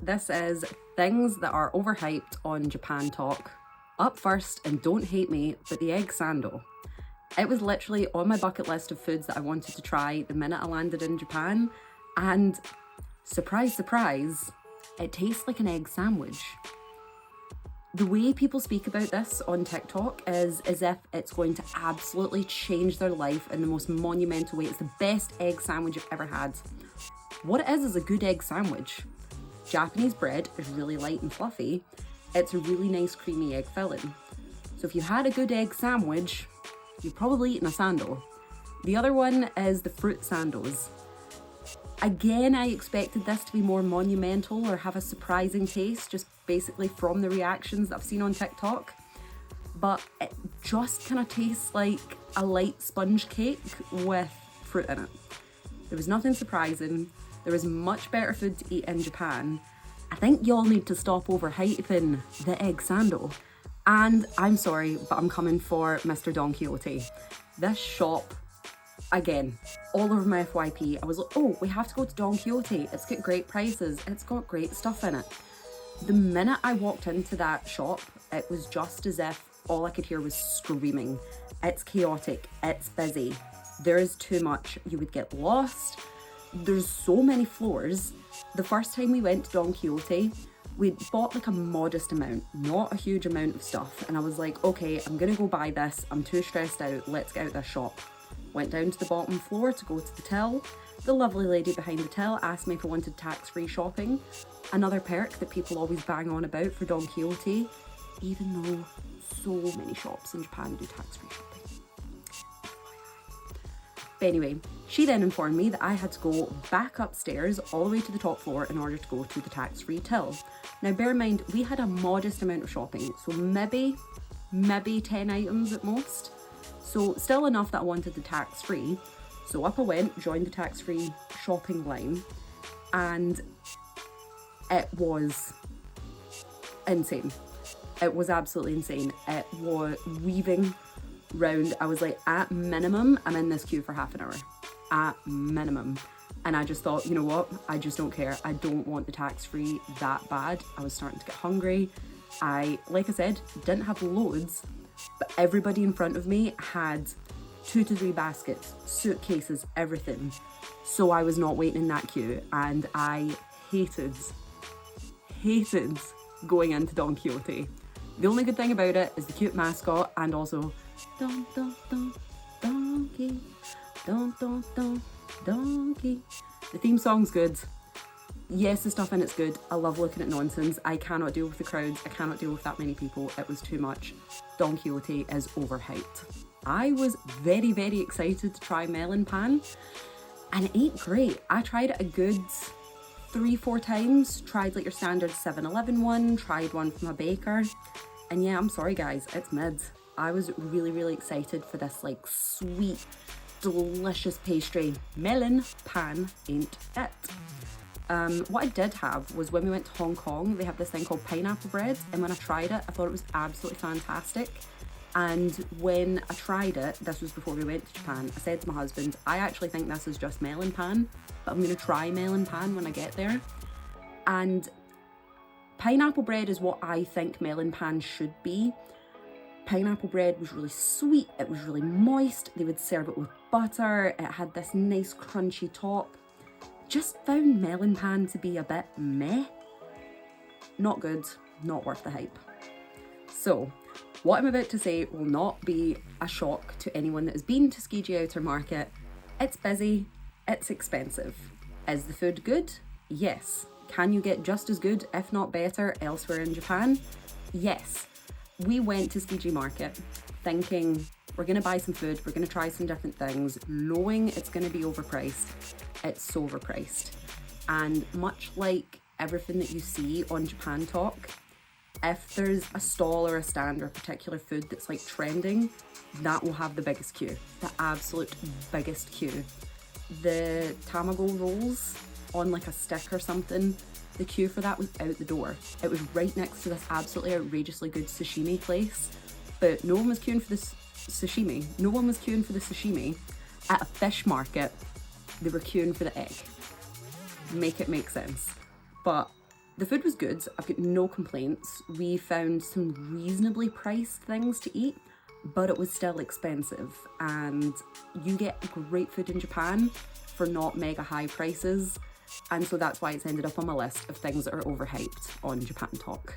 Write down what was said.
This is things that are overhyped on Japan Talk. Up first, and don't hate me, but the egg sando. It was literally on my bucket list of foods that I wanted to try the minute I landed in Japan, and surprise, surprise, it tastes like an egg sandwich. The way people speak about this on TikTok is as if it's going to absolutely change their life in the most monumental way. It's the best egg sandwich I've ever had. What it is a good egg sandwich. Japanese bread is really light and fluffy. It's a really nice creamy egg filling. So if you had a good egg sandwich, you've probably eaten a sando. The other one is the fruit sandos. Again, I expected this to be more monumental or have a surprising taste, just basically from the reactions that I've seen on TikTok. But it just kind of tastes like a light sponge cake with fruit in it. There was nothing surprising. There is much better food to eat in Japan. I think y'all need to stop overhyping the egg sando. And I'm sorry, but I'm coming for Mr. Don Quixote. This shop, again, all over my FYP, I was like, oh, we have to go to Don Quixote. It's got great prices. It's got great stuff in it. The minute I walked into that shop, it was just as if all I could hear was screaming. It's chaotic. It's busy. There is too much. You would get lost. There's so many floors. The first time we went to Don Quixote, we bought like a modest amount, not a huge amount of stuff. And I was like, okay, I'm gonna go buy this. I'm too stressed out. Let's get out this shop. Went down to the bottom floor to go to the till. The lovely lady behind the till asked me if I wanted tax-free shopping. Another perk that people always bang on about for Don Quixote, even though so many shops in Japan do tax-free shopping. But anyway, she then informed me that I had to go back upstairs all the way to the top floor in order to go to the tax-free till. Now bear in mind, we had a modest amount of shopping, so maybe 10 items at most. So still enough that I wanted the tax-free. So up I went, joined the tax-free shopping line, and it was insane. It was absolutely insane. It was weaving round. I was like, at minimum, I'm in this queue for half an hour. At minimum. And I just thought, you know what? I just don't care. I don't want the tax-free that bad. I was starting to get hungry. Like I said, didn't have loads, but everybody in front of me had 2 to 3 baskets, suitcases, everything. So I was not waiting in that queue, and I hated going into Don Quixote. The only good thing about it is the cute mascot, and also Don, donkey, don, donkey. The theme song's good. Yes, the stuff in it's good. I love looking at nonsense. I cannot deal with the crowds. I cannot deal with that many people. It was too much. Don Quixote is overhyped. I was very, very excited to try Melon Pan, and it ate great. I tried it a good 3-4 times. Tried like your standard 7-Eleven one, tried one from a baker, and yeah, I'm sorry guys, it's mid. I was really, really excited for this like sweet, delicious pastry. Melon Pan ain't it. What I did have was when we went to Hong Kong, they have this thing called pineapple bread, and when I tried it, I thought it was absolutely fantastic. And when I tried it, this was before we went to Japan, I said to my husband, I actually think this is just Melon Pan, but I'm going to try Melon Pan when I get there. And pineapple bread is what I think Melon Pan should be. Pineapple bread was really sweet, it was really moist, they would serve it with butter, it had this nice crunchy top. Just found Melon Pan to be a bit meh. Not good, not worth the hype. So, what I'm about to say will not be a shock to anyone that has been to Tsukiji Outer Market. It's busy, it's expensive. Is the food good? Yes. Can you get just as good, if not better, elsewhere in Japan? Yes. We went to Tsukiji Market thinking we're going to buy some food, we're going to try some different things, knowing it's going to be overpriced. It's so overpriced. And much like everything that you see on Japan Talk, if there's a stall or a stand or a particular food that's like trending, that will have the biggest queue, the absolute biggest queue. The tamago rolls on like a stick or something, the queue for that was out the door. It was right next to this absolutely outrageously good sashimi place, but no one was queuing for this sashimi. No one was queuing for the sashimi. At a fish market, they were queuing for the egg. Make it make sense. But The food was good, I've got no complaints. We found some reasonably priced things to eat, but it was still expensive. And you get great food in Japan for not mega high prices. And so that's why it's ended up on my list of things that are overhyped on Japan Talk.